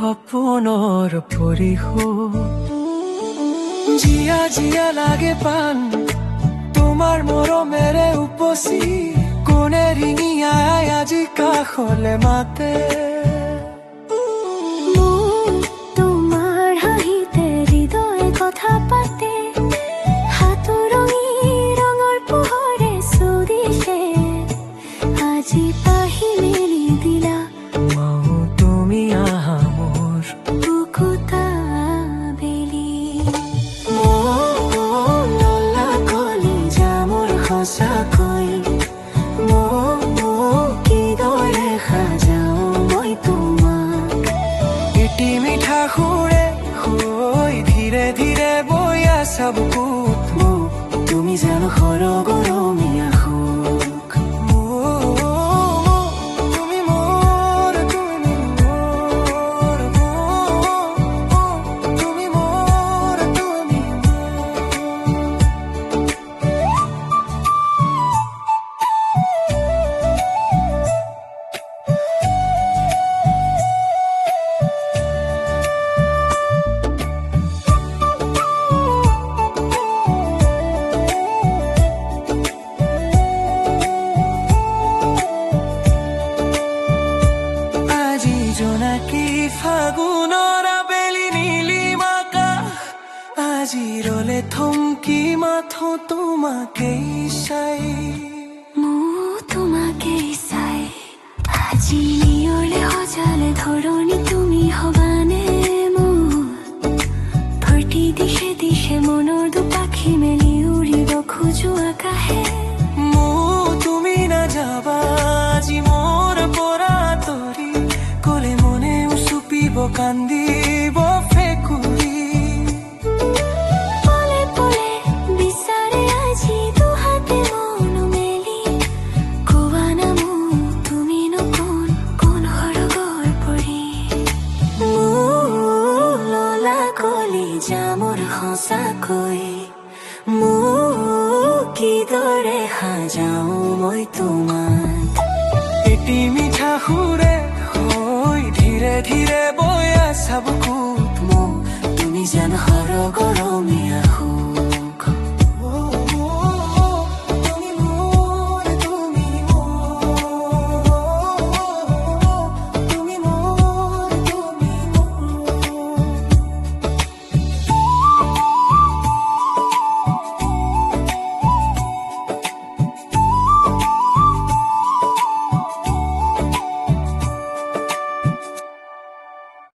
সপোনৰ পৰিসৰ জিয়া জিয়া লাগে পান তোমাৰ মৰমেৰে উপচি কোনে ৰিঙিয়াই আজি কাষলে মাতে তোমাৰ হাঁহিতে হৃদয়ে কথা পাতে হাতৰঙি ৰঙৰ পোহৰে চুদিছে আজি পাহি মেলি দিলা তুমি আহা মোৰ বুকুতা বেলি ললা কলি যামৰ সঁচাকৈ কিদৰে সাজাও মই তোমাক এটি মিঠা সুৰে হৈ ধীৰে ধীৰে বৈ আছা বুকুত তুমি জানো সৰগৰমীয়া সুখ তুমি মোৰ তুমি মোৰ তুমি মোৰ তুমি জোনাকী ফাগুনৰ আবেলি নীলিমাকা আজি ৰলে থমকি মাথো তোমাকেই চাই তোমাকেই চাই আজি নিয়ৰলে সজালে ধৰণি তুমি হবানে মোৰ ভৰ্তি দিশে দিশে মনৰ দুপাখি মেলি উৰিব খোজো আকাশে তুমি নাযাবা আজি মোৰ পৰা আঁতৰি কলে মনে উচুপিব কান্দিব ফেকুৰি পলে পলে বিচাৰে আজি দুহাতে মন মেলি কোৱা না মোক তুমিনো কোন কোন সৰগৰ পৰি ললা কলি যামৰ সঁচাকৈ কিদৰে সাজাও মই তোমাক এটি মিঠা সুৰে হৈ ধীৰে ধীৰে বৈ আছা বুকুত তুমি জানো সৰগৰ